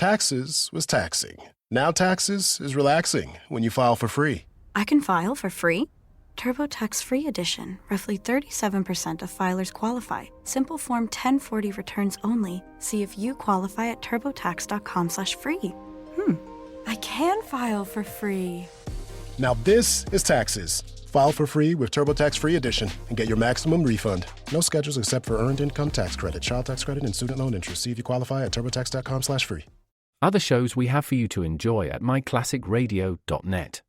taxes was taxing. Now taxes is relaxing when you file for free. I can file for free? TurboTax Free Edition. Roughly 37% of filers qualify. Simple Form 1040 returns only. See if you qualify at turbotax.com/free. I can file for free. Now this is taxes. File for free with TurboTax Free Edition and get your maximum refund. No schedules except for Earned Income Tax Credit, Child Tax Credit, and Student Loan Interest. See if you qualify at turbotax.com/free. Other shows we have for you to enjoy at myclassicradio.net.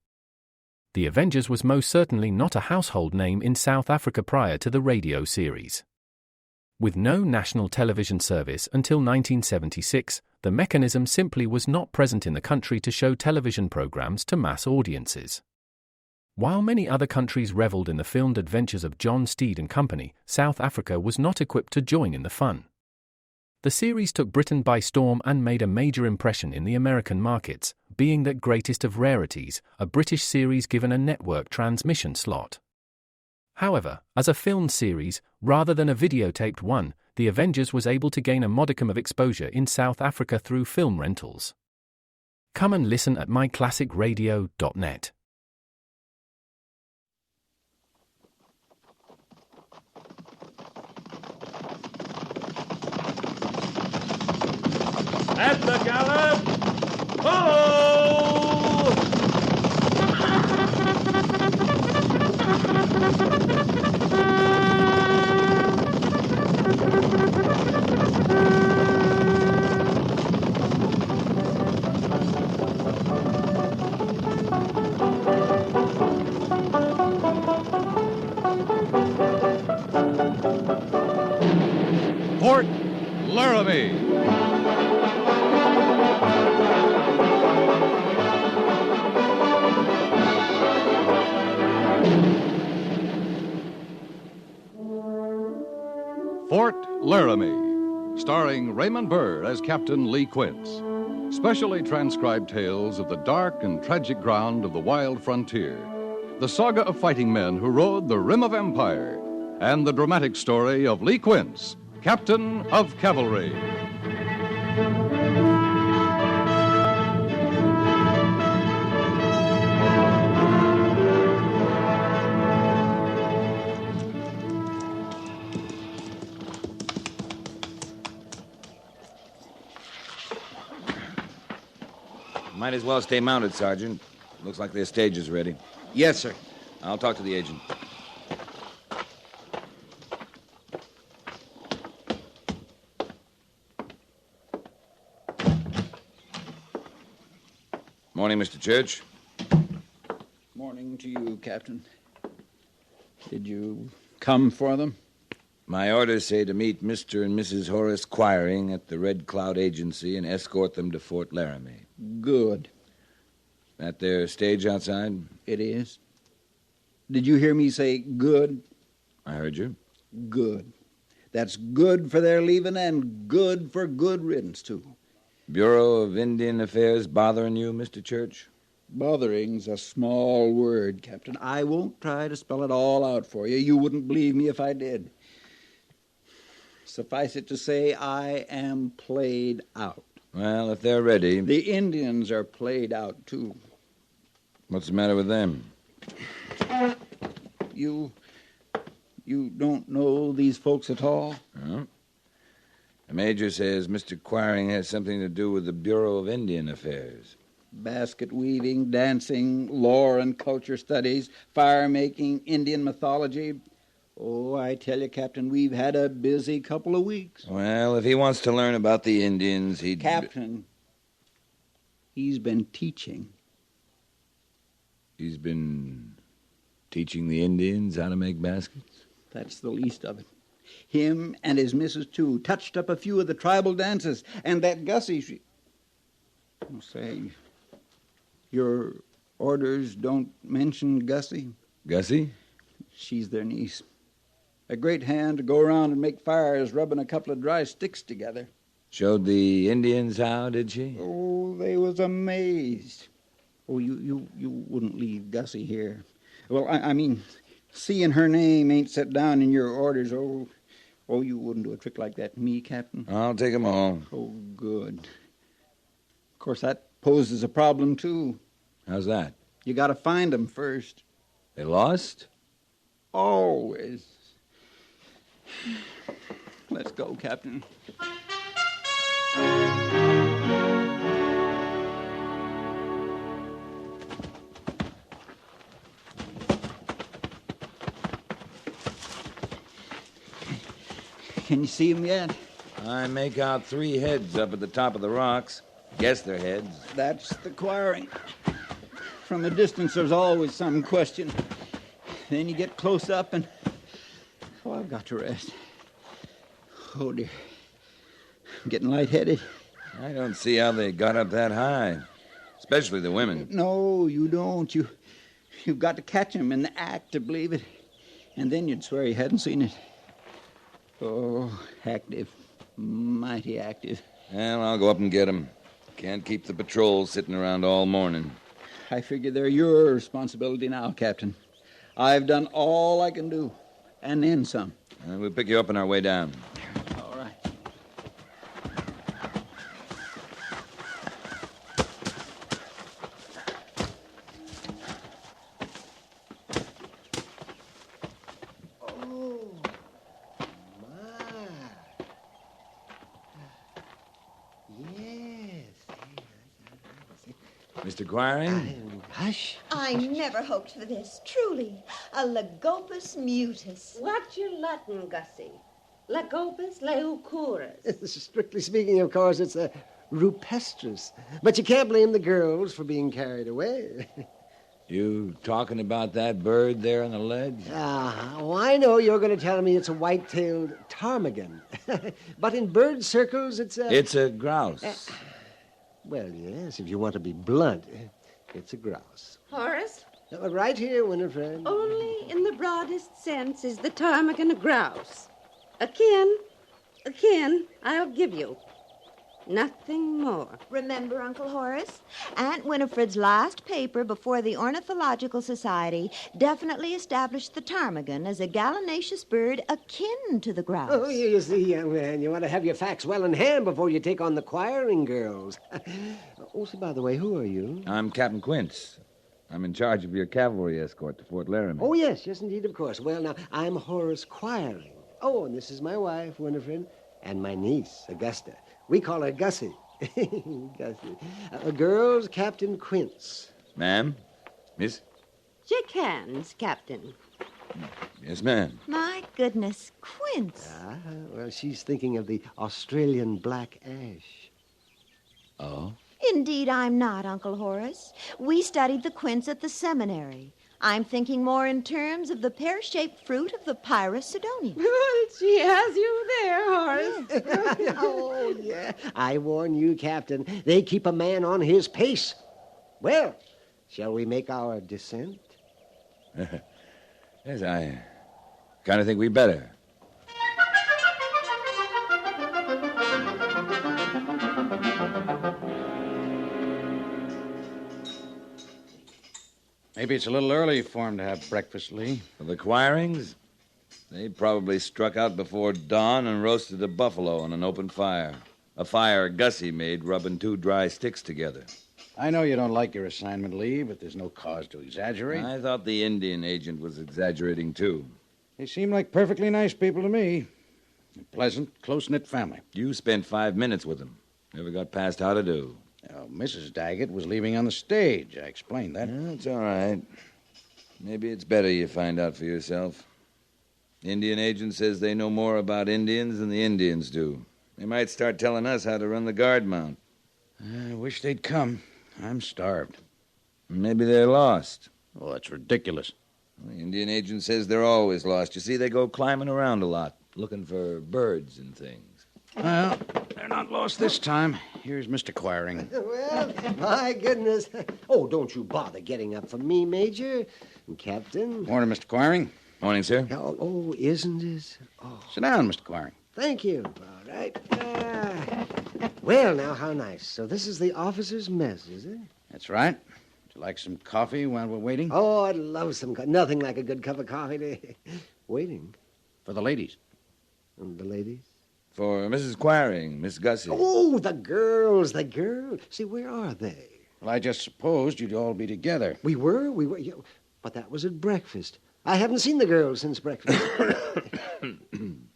The Avengers was most certainly not a household name in South Africa prior to the radio series. With no national television service until 1976, the mechanism simply was not present in the country to show television programs to mass audiences. While many other countries reveled in the filmed adventures of John Steed and company, South Africa was not equipped to join in the fun. The series took Britain by storm and made a major impression in the American markets, being that greatest of rarities, a British series given a network transmission slot. However, as a film series, rather than a videotaped one, The Avengers was able to gain a modicum of exposure in South Africa through film rentals. Come and listen at myclassicradio.net. At the gallop, follow! Fort Laramie. Fort Laramie, starring Raymond Burr as Captain Lee Quince. Specially transcribed tales of the dark and tragic ground of the wild frontier, the saga of fighting men who rode the rim of empire, and the dramatic story of Lee Quince, Captain of Cavalry. Might as well stay mounted, Sergeant. Looks like their stage is ready. Yes, sir. I'll talk to the agent. Morning, Mr. Church. Morning to you, Captain. Did you come for them? My orders say to meet Mr. and Mrs. Horace Quiring at the Red Cloud Agency and escort them to Fort Laramie. Good. That their stage outside? It is. Did you hear me say good? I heard you. Good. That's good for their leaving and good for good riddance, too. Bureau of Indian Affairs bothering you, Mr. Church? Bothering's a small word, Captain. I won't try to spell it all out for you. You wouldn't believe me if I did. Suffice it to say, I am played out. Well, if they're ready... The Indians are played out, too. What's the matter with them? You don't know these folks at all? No. The Major says Mr. Quiring has something to do with the Bureau of Indian Affairs. Basket weaving, dancing, lore and culture studies, fire-making, Indian mythology. Oh, I tell you, Captain, we've had a busy couple of weeks. Well, if he wants to learn about the Indians, he'd... Captain, he's been teaching. He's been teaching the Indians how to make baskets? That's the least of it. Him and his missus, too, touched up a few of the tribal dances. And that Gussie, I'll say, your orders don't mention Gussie? Gussie? She's their niece. A great hand to go around and make fires rubbing a couple of dry sticks together. Showed the Indians how, did she? Oh, they was amazed. Oh, you wouldn't leave Gussie here. Well, I mean, seeing her name ain't set down in your orders, you wouldn't do a trick like that to me, Captain. I'll take 'em all. Oh, good. Of course, that poses a problem, too. How's that? You got to find them first. They lost? Always. Let's go, Captain. Can you see them yet? I make out 3 heads up at the top of the rocks. Guess they're heads. That's the quarry. From a distance, there's always some question. Then you get close up and... Oh, I've got to rest. Oh, dear. I'm getting lightheaded. I don't see how they got up that high. Especially the women. No, you don't. You've got to catch them in the act to believe it. And then you'd swear you hadn't seen it. Oh, active. Mighty active. Well, I'll go up and get them. Can't keep the patrol sitting around all morning. I figure they're your responsibility now, Captain. I've done all I can do, and then some. We'll pick you up on our way down. All right. Oh, my. Yes. Mr. Quiring? Hush. I never hoped for this, truly. A Lagopus mutus. What's your Latin, Gussie? Lagopus leucurus. Strictly speaking, of course, it's a rupestris. But you can't blame the girls for being carried away. You talking about that bird there on the ledge? Oh, I know you're going to tell me it's a white-tailed ptarmigan. But in bird circles, it's a... It's a grouse. Well, yes, if you want to be blunt, it's a grouse. Horace, Right here, Winifred. only in the broadest sense is the ptarmigan a grouse. Akin, I'll give you. Nothing more. Remember, Uncle Horace? Aunt Winifred's last paper before the Ornithological Society definitely established the ptarmigan as a gallinaceous bird akin to the grouse. Oh, you see, young man, you want to have your facts well in hand before you take on the choiring girls. Oh, so by the way, who are you? I'm Captain Quince. I'm in charge of your cavalry escort to Fort Laramie. Oh, yes, indeed, of course. Well, now, I'm Horace Quiring. Oh, and this is my wife, Winifred, and my niece, Augusta. We call her Gussie. Gussie. Girls, Captain Quince. Ma'am? Miss? Shake hands, Captain. Yes, ma'am. My goodness, Quince. Well, she's thinking of the Australian black ash. Oh? Indeed, I'm not, Uncle Horace. We studied the quince at the seminary. I'm thinking more in terms of the pear-shaped fruit of the Pyrus Sidonium. Well, she has you there, Horace. Oh, yeah. I warn you, Captain, they keep a man on his pace. Well, shall we make our descent? Yes, I kind of think we better. Maybe it's a little early for him to have breakfast, Lee. For the Quirings? They probably struck out before dawn and roasted a buffalo on an open fire. A fire Gussie made rubbing 2 dry sticks together. I know you don't like your assignment, Lee, but there's no cause to exaggerate. I thought the Indian agent was exaggerating, too. They seem like perfectly nice people to me. A pleasant, close-knit family. You spent 5 minutes with them. Never got past how to do. Mrs. Daggett was leaving on the stage. I explained that. It's all right. Maybe it's better you find out for yourself. The Indian agent says they know more about Indians than the Indians do. They might start telling us how to run the guard mount. I wish they'd come. I'm starved. Maybe they're lost. Oh, that's ridiculous. The Indian agent says they're always lost. You see, they go climbing around a lot, looking for birds and things. Well, they're not lost this time. Here's Mr. Quiring. Well, my goodness. Oh, don't you bother getting up for me, Major. Captain. Morning, Mr. Quiring. Morning, sir. Oh, isn't it? Oh. Sit down, Mr. Quiring. Thank you. All right. Well, now, how nice. So this is the officer's mess, is it? That's right. Would you like some coffee while we're waiting? Oh, I'd love some nothing like a good cup of coffee. Waiting. For the ladies. And the ladies? For Mrs. Quiring, Miss Gussie. Oh, the girls. See, where are they? Well, I just supposed you'd all be together. We were. Yeah, but that was at breakfast. I haven't seen the girls since breakfast.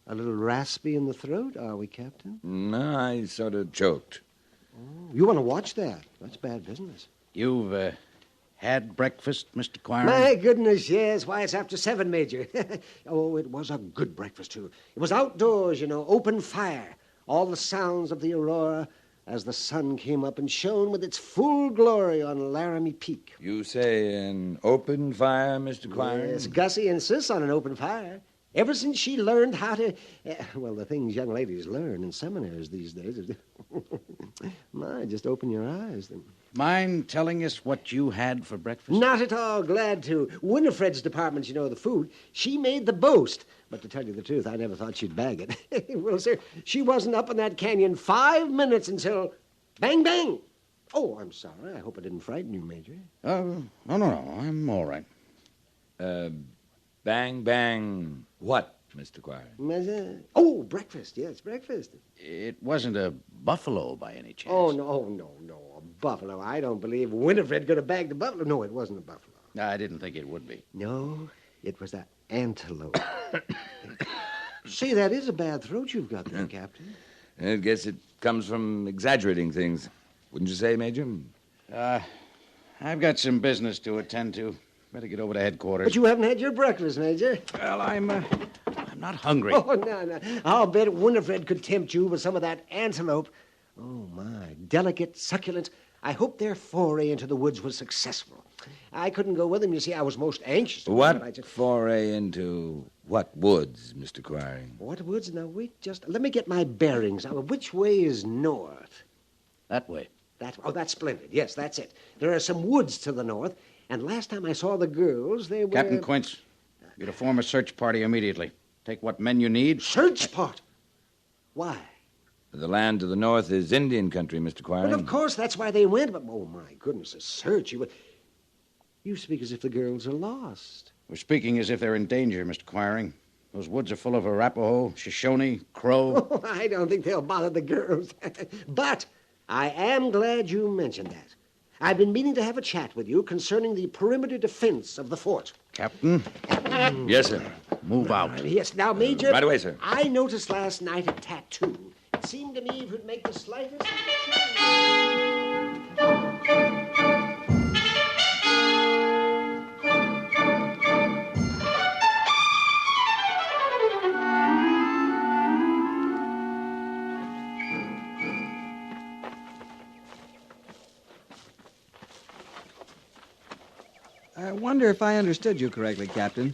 A little raspy in the throat, are we, Captain? No, I sort of choked. Oh, you want to watch that? That's bad business. You've had breakfast, Mr. Quiring? My goodness, yes. Why, it's after 7, Major. Oh, it was a good breakfast, too. It was outdoors, open fire. All the sounds of the aurora as the sun came up and shone with its full glory on Laramie Peak. You say an open fire, Mr. Quiring? Yes, Gussie insists on an open fire. Ever since she learned how to... well, the things young ladies learn in seminaries these days. My, just open your eyes. Mind telling us what you had for breakfast? Not at all. Glad to. Winifred's department, the food, she made the boast. But to tell you the truth, I never thought she'd bag it. Well, sir, she wasn't up in that canyon 5 minutes until... Bang, bang! Oh, I'm sorry. I hope I didn't frighten you, Major. No. I'm all right. Bang, bang. What, Mr. Quiring? Oh, breakfast. Yes, breakfast. It wasn't a buffalo by any chance. Oh, no. A buffalo. I don't believe Winifred could have bagged the buffalo. No, it wasn't a buffalo. I didn't think it would be. No, it was an antelope. See, that is a bad throat you've got there, Captain. I guess it comes from exaggerating things. Wouldn't you say, Major? I've got some business to attend to. Better get over to headquarters. But you haven't had your breakfast, Major. Well, I'm not hungry. Oh, no. I'll bet Winifred could tempt you with some of that antelope. Oh, my. Delicate, succulent. I hope their foray into the woods was successful. I couldn't go with them. You see, I was most anxious. What foray into what woods, Mr. Quiring? What woods? Now, let me get my bearings. Now, which way is north? That way. That's splendid. Yes, that's it. There are some woods to the north, and last time I saw the girls, they were... Captain Quince, you're to form a search party immediately. Take what men you need. Search party? Why? The land to the north is Indian country, Mr. Quiring. Well, of course, that's why they went, but, oh, my goodness, a search. You speak as if the girls are lost. We're speaking as if they're in danger, Mr. Quiring. Those woods are full of Arapaho, Shoshone, Crow. Oh, I don't think they'll bother the girls. But I am glad you mentioned that. I've been meaning to have a chat with you concerning the perimeter defense of the fort. Captain? Yes, sir. Move out. Yes, now, Major... Right away, sir. I noticed last night a tattoo. It seemed to me it would make the slightest... I wonder if I understood you correctly, Captain.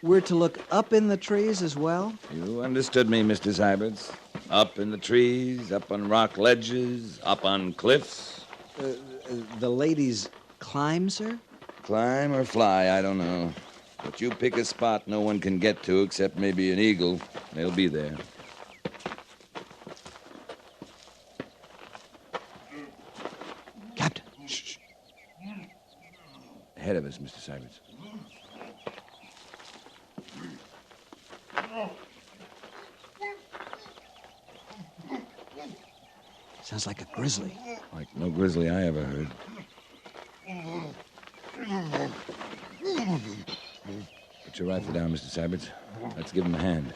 We're to look up in the trees as well? You understood me, Mr. Syberts. Up in the trees, up on rock ledges, up on cliffs. The ladies climb, sir? Climb or fly, I don't know. But you pick a spot no one can get to except maybe an eagle. They'll be there. Captain. Shh. Ahead of us, Mr. Syberts. Sounds like a grizzly. Like no grizzly I ever heard. Put your rifle down, Mr. Syberts. Let's give him a hand.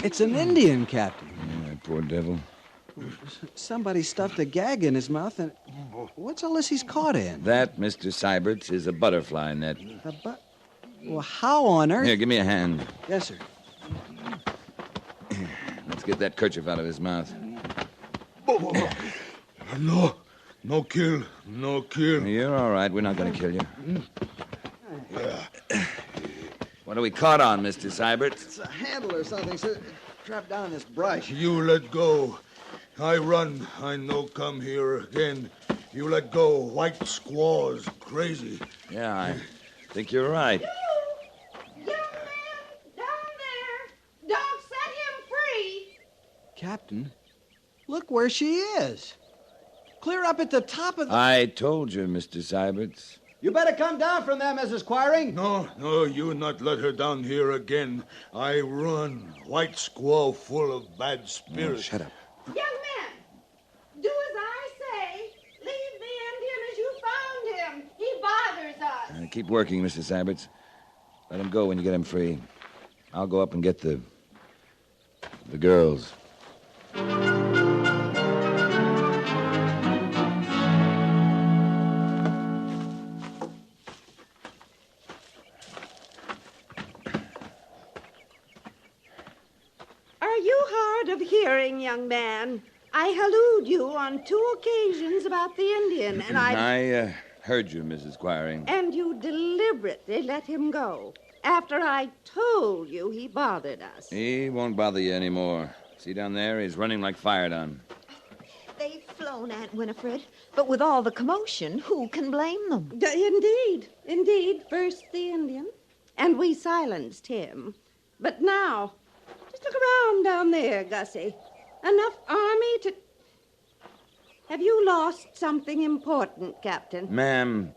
It's an Indian, Captain. Yeah, that poor devil. Somebody stuffed a gag in his mouth, and what's all this he's caught in? That, Mr. Syberts, is a butterfly net. Well, how on earth? Here, give me a hand. Yes, sir. Let's get that kerchief out of his mouth. No kill. You're all right. We're not going to kill you. What are we caught on, Mr. Syberts? It's a handle or something, sir. Trapped down in this brush. You let go. I run. I no come here again. You let go. White squaws. Crazy. Yeah, I think you're right. Young man, down there. Don't set him free. Captain, look where she is. Clear up at the top of the... I told you, Mr. Syberts. You better come down from there, Mrs. Quiring. No, you not let her down here again. I run. White squaw full of bad spirits. Shut up. Young man, do as I say. Leave the Indian as you found him. He bothers us. Keep working, Mr. Saberts. Let him go when you get him free. I'll go up and get the girls. Are you hard of hearing, young man? I hallooed you on 2 occasions about the Indian, and I heard you, Mrs. Quiring. And you deliberately let him go after I told you he bothered us. He won't bother you anymore. See down there? He's running like fired on. They've flown, Aunt Winifred, but with all the commotion, who can blame them? Indeed. First the Indian, and we silenced him. But now, just look around down there, Gussie. Enough army to... Have you lost something important, Captain? Ma'am,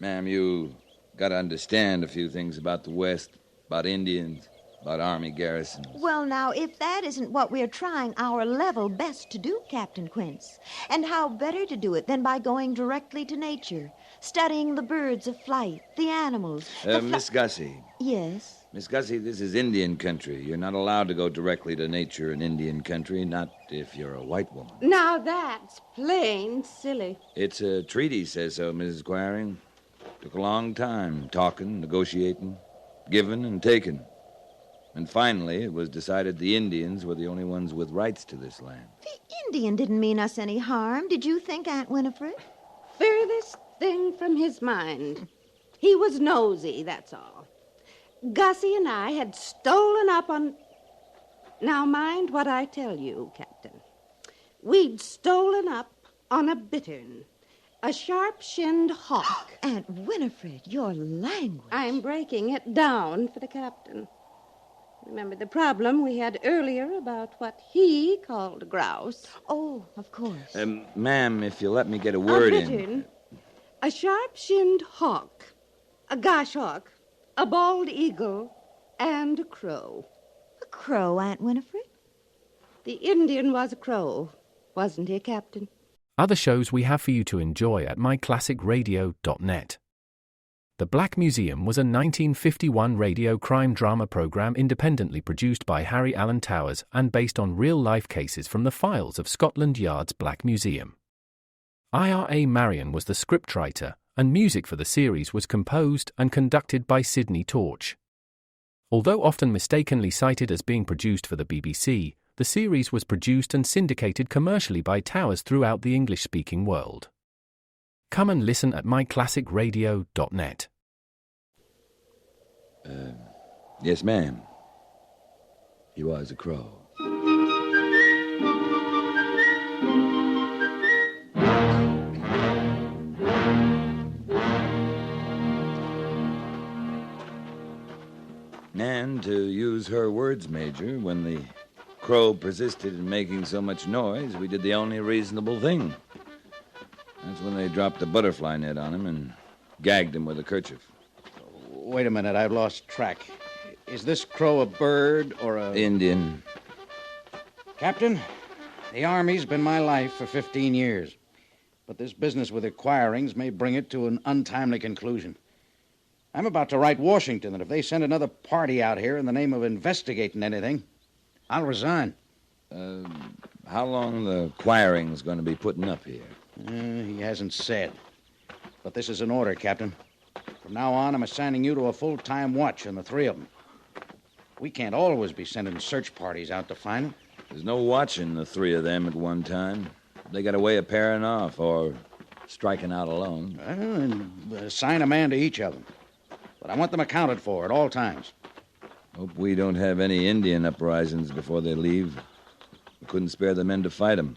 you got to understand a few things about the West, about Indians, about Army garrisons. Well, now, if that isn't what we're trying our level best to do, Captain Quince, and how better to do it than by going directly to nature, studying the birds of flight, the animals... Miss Gussie. Yes? Miss Gussie, this is Indian country. You're not allowed to go directly to nature in Indian country, not if you're a white woman. Now that's plain silly. It's a treaty says so, Mrs. Quiring. Took a long time, talking, negotiating, giving and taking. And finally, it was decided the Indians were the only ones with rights to this land. The Indian didn't mean us any harm, did you think, Aunt Winifred? Furthest thing from his mind. He was nosy, that's all. Gussie and I had stolen up on... Now, mind what I tell you, Captain. We'd stolen up on a bittern, a sharp-shinned hawk. Aunt Winifred, your language. I'm breaking it down for the captain. Remember the problem we had earlier about what he called a grouse? Oh, of course. Ma'am, if you'll let me get a word a bittern, a sharp-shinned hawk, a goshawk, a bald eagle, and a crow. A crow, Aunt Winifred? The Indian was a crow, wasn't he, Captain? Other shows we have for you to enjoy at myclassicradio.net. The Black Museum was a 1951 radio crime drama program independently produced by Harry Alan Towers and based on real-life cases from the files of Scotland Yard's Black Museum. Ira Marion was the scriptwriter, and music for the series was composed and conducted by Sidney Torch. Although often mistakenly cited as being produced for the BBC, the series was produced and syndicated commercially by Towers throughout the English-speaking world. Come and listen at myclassicradio.net. Yes, ma'am. He was a crow. And to use her words, Major, when the crow persisted in making so much noise, we did the only reasonable thing. That's when they dropped a butterfly net on him and gagged him with a kerchief. Wait a minute, I've lost track. Is this crow a bird or a... Indian. Captain, the Army's been my life for 15 years. But this business with acquirings may bring it to an untimely conclusion. I'm about to write Washington that if they send another party out here in the name of investigating anything, I'll resign. How long the acquiring's going to be putting up here? He hasn't said. But this is an order, Captain. From now on, I'm assigning you to a full-time watch on the 3 of them. We can't always be sending search parties out to find them. There's no watching the 3 of them at one time. They got a way of pairing off or striking out alone. And assign a man to each of them. But I want them accounted for at all times. Hope we don't have any Indian uprisings before they leave. We couldn't spare the men to fight them.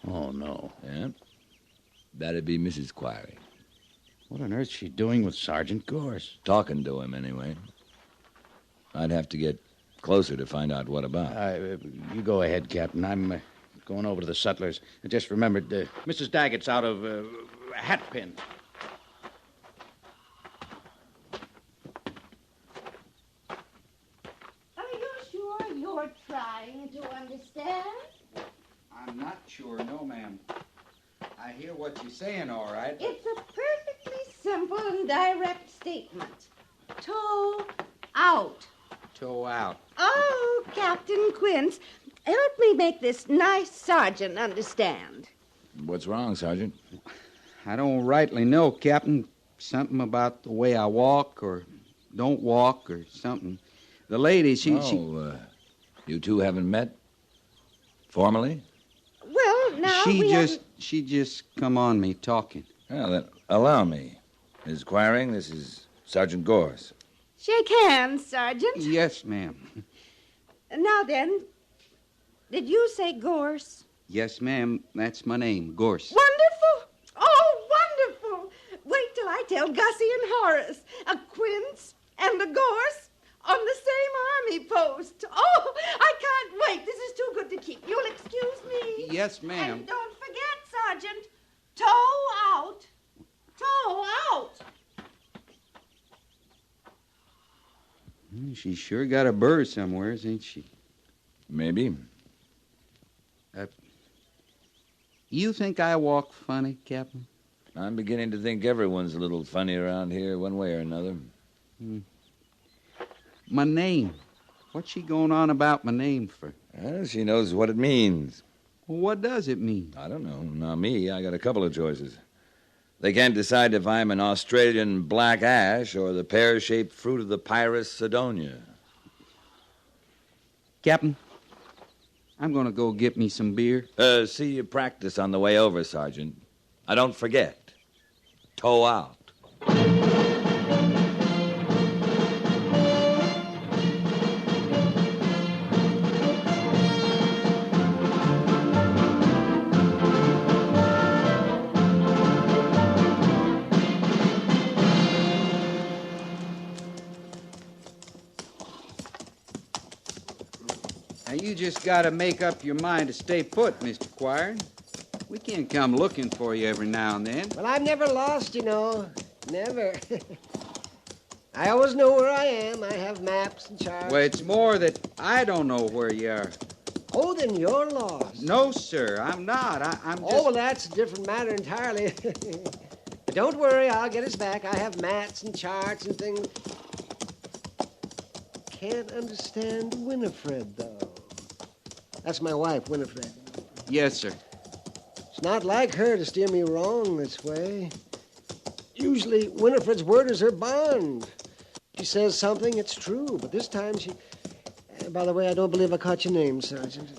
Oh, no. Yeah? That'd be Mrs. Quiring. What on earth's she doing with Sergeant Gorse? Talking to him, anyway. I'd have to get closer to find out what about. You go ahead, Captain. I'm going over to the Sutlers. I just remembered, Mrs. Daggett's out of hat pin. Are you sure you're trying to understand? I'm not sure, no, ma'am. I hear what you're saying, all right. It's a perfectly simple and direct statement. Toe out. Toe out. Oh, Captain Quince, help me make this nice sergeant understand. What's wrong, Sergeant? I don't rightly know, Captain. Something about the way I walk or don't walk or something. The lady, she... You two haven't met? Formally? Well, now She just come on me talking. Well, then, allow me. Ms. Quiring, this is Sergeant Gorse. Shake hands, Sergeant. Yes, ma'am. Now then, did you say Gorse? Yes, ma'am. That's my name, Gorse. Wonderful! Oh, wonderful! Wait till I tell Gussie and Horace. A Quince and a Gorse on the same army post. Oh, I can't wait. This is too good to keep. You'll excuse me? Yes, ma'am. And don't forget, Sergeant, toe out. Toe out. She sure got a burr somewhere, ain't she? Maybe. You think I walk funny, Captain? I'm beginning to think everyone's a little funny around here, one way or another. My name. What's she going on about my name for? Well, she knows what it means. Well, what does it mean? I don't know. Not me. I got a couple of choices. They can't decide if I'm an Australian black ash or the pear-shaped fruit of the Pyrus Sidonia. Captain, I'm going to go get me some beer. See you practice on the way over, Sergeant. Don't forget. Toe out. Now, you just got to make up your mind to stay put, Mr. Quiring. We can't come looking for you every now and then. Well, I'm never lost, you know. Never. I always know where I am. I have maps and charts. Well, it's more that I don't know where you are. Oh, then you're lost. No, sir, I'm not. I'm just... Oh, well, that's a different matter entirely. But don't worry, I'll get us back. I have maps and charts and things. Can't understand Winifred, though. That's my wife, Winifred. Yes, sir. It's not like her to steer me wrong this way. Usually, Winifred's word is her bond. She says something, it's true. But this time she... by the way, I don't believe I caught your name, Sergeant.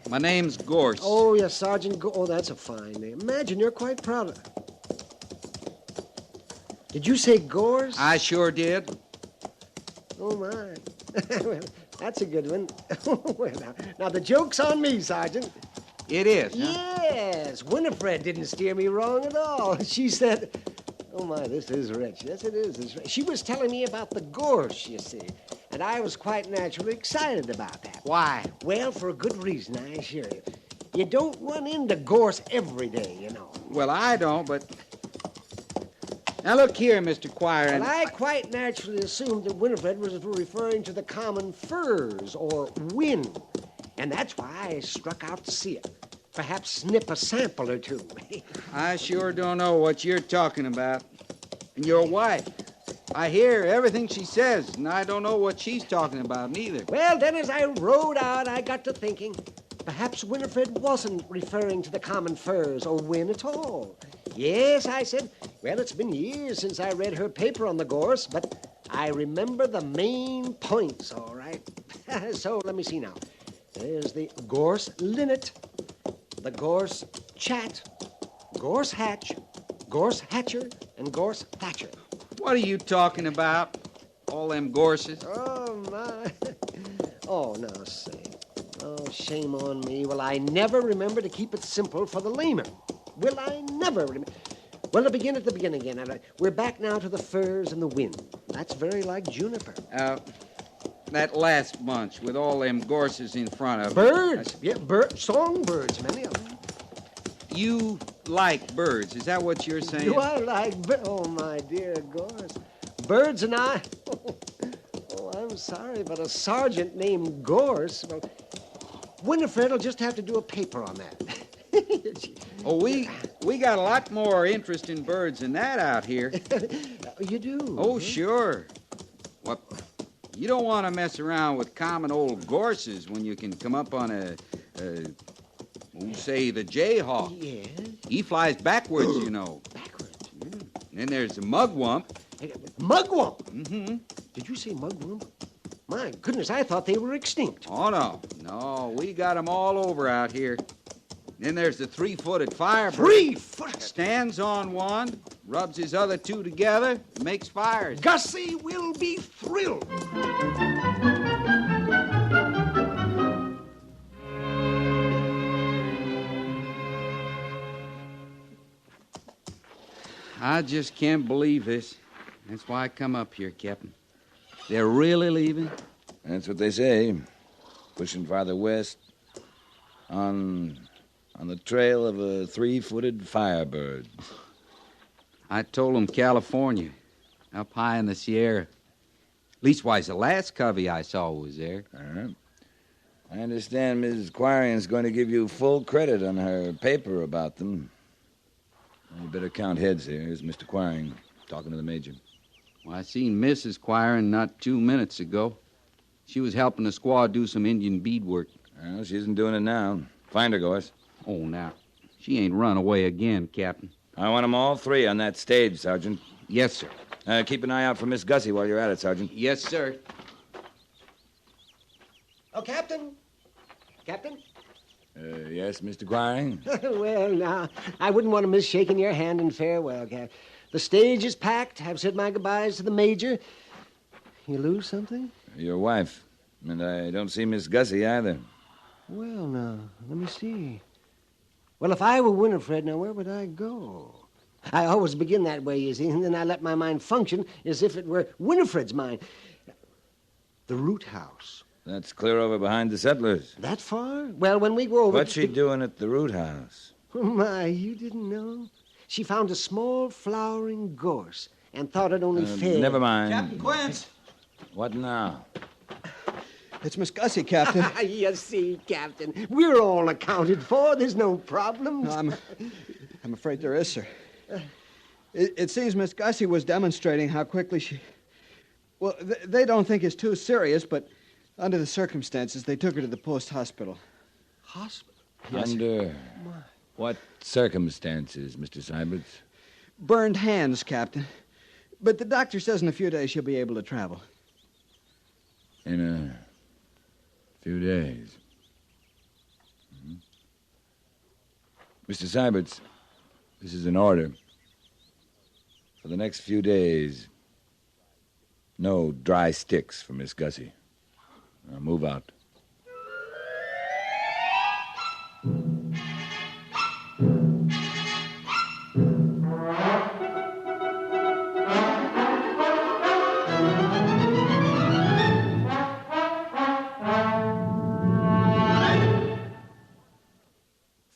My name's Gorse. Oh, yes, Sergeant Oh, that's a fine name. Imagine you're quite proud of it. Did you say Gorse? I sure did. Oh, my. Well, that's a good one. Well, now, the joke's on me, Sergeant. It is, huh? Yes. Winifred didn't steer me wrong at all. She said... Oh, my, this is rich. Yes, it is. It's rich. She was telling me about the gorse, you see. And I was quite naturally excited about that. Why? Well, for a good reason, I assure you. You don't run into gorse every day, you know. Well, I don't, but... Now, look here, Mr. Quiring. Well, I quite naturally assumed that Winifred was referring to the common furs, or whin. And that's why I struck out to see it. Perhaps snip a sample or two. I sure don't know what you're talking about. And your wife. I hear everything she says, and I don't know what she's talking about neither. Well, then as I rode out, I got to thinking, perhaps Winifred wasn't referring to the common furs or whin at all. Yes, I said, well, it's been years since I read her paper on the gorse, but I remember the main points, all right. So let me see now. There's the gorse linnet, the gorse chat, gorse hatch, gorse hatcher, and gorse thatcher. What are you talking about? All them gorses? Oh, my. Oh, now, say. Oh, shame on me. Well, I never remember to keep it simple for the layman. Will I never remember? Well, to begin at the beginning again. We're back now to the firs and the wind. That's very like juniper. That last bunch with all them gorses in front of it. Birds. Yeah, songbirds, many of them. You like birds. Is that what you're saying? Do I like oh, my dear Gorse. Birds and I... Oh, I'm sorry, but a sergeant named Gorse... Well, Winifred will just have to do a paper on that. Oh, we got a lot more interest in birds than that out here. You do? Oh, sure. What? You don't want to mess around with common old gorses when you can come up on say, the jayhawk. Yes. He flies backwards, you know. Backwards? And then there's the mugwump. Mugwump? Mm-hmm. Did you say mugwump? My goodness, I thought they were extinct. Oh, no. No, we got 'em all over out here. Then there's the three-footed firebird. Three-footed? Stands on one, rubs his other two together, makes fires. Gussie will be thrilled. I just can't believe this. That's why I come up here, Captain. They're really leaving? That's what they say. Pushing farther west on the trail of a three-footed firebird. I told them California, up high in the Sierra. Leastwise, the last covey I saw was there. I understand Mrs. Quarion's going to give you full credit on her paper about them. You better count heads here. Here's Mr. Quarien talking to the major. Well, I seen Mrs. Quarien not 2 minutes ago. She was helping the squaw do some Indian beadwork. Well, she isn't doing it now. Find her, Gorse. Oh, now, she ain't run away again, Captain. I want them all three on that stage, Sergeant. Yes, sir. Keep an eye out for Miss Gussie while you're at it, Sergeant. Yes, sir. Oh, Captain? Captain? Yes, Mr. Quarien? Well, now, I wouldn't want to miss shaking your hand in farewell, Cap. The stage is packed. I've said my goodbyes to the major. You lose something? Your wife. And I don't see Miss Gussie either. Well, now, let me see. Well, if I were Winifred, now, where would I go? I always begin that way, you see, and then I let my mind function as if it were Winifred's mind. The root house. That's clear over behind the settlers. That far? Well, when we go over... What's she doing at the root house? Oh, my, you didn't know? She found a small flowering gorse and thought it only fair. Never mind. Captain Quince! What now? It's Miss Gussie, Captain. You see, Captain, we're all accounted for. There's no problem. No, I'm afraid there is, sir. It seems Miss Gussie was demonstrating how quickly she... Well, they don't think it's too serious, but under the circumstances, they took her to the post hospital. Hospital? Yes. Under what circumstances, Mr. Syberts? Burned hands, Captain. But the doctor says in a few days she'll be able to travel. In a few days. Mr. Syberts, this is an order. For the next few days, no dry sticks for Miss Gussie. Now move out.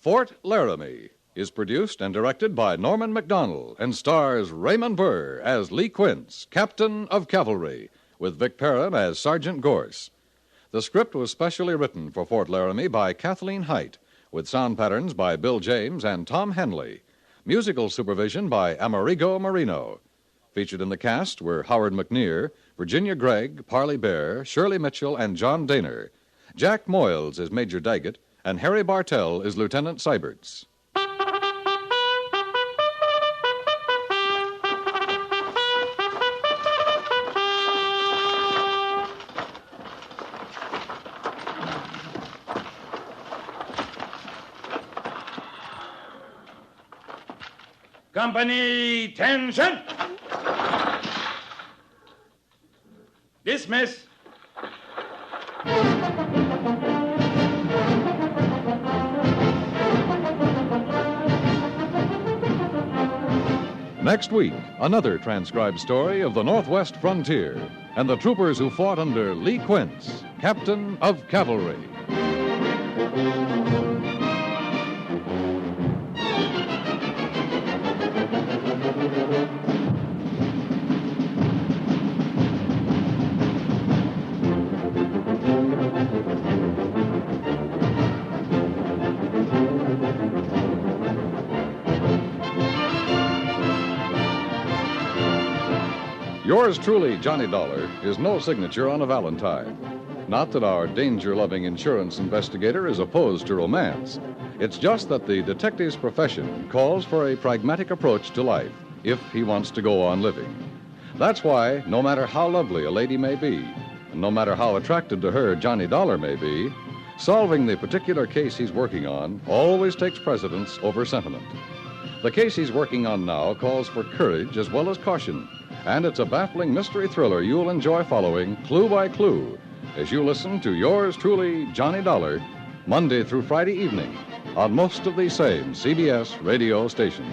Fort Laramie is produced and directed by Norman MacDonald and stars Raymond Burr as Lee Quince, Captain of Cavalry, with Vic Perrin as Sergeant Gorse. The script was specially written for Fort Laramie by Kathleen Height, with sound patterns by Bill James and Tom Henley. Musical supervision by Amerigo Marino. Featured in the cast were Howard McNear, Virginia Gregg, Parley Bear, Shirley Mitchell, and John Daner. Jack Moyles is Major Daggett, and Harry Bartell is Lieutenant Syberts. Company, tension! Dismiss. Next week, another transcribed story of the Northwest frontier and the troopers who fought under Lee Quince, Captain of Cavalry. Yours truly, Johnny Dollar, is no signature on a valentine. Not that our danger-loving insurance investigator is opposed to romance. It's just that the detective's profession calls for a pragmatic approach to life if he wants to go on living. That's why, no matter how lovely a lady may be, and no matter how attracted to her Johnny Dollar may be, solving the particular case he's working on always takes precedence over sentiment. The case he's working on now calls for courage as well as caution, and it's a baffling mystery thriller you'll enjoy following clue by clue as you listen to yours truly, Johnny Dollar, Monday through Friday evening on most of the same CBS radio stations.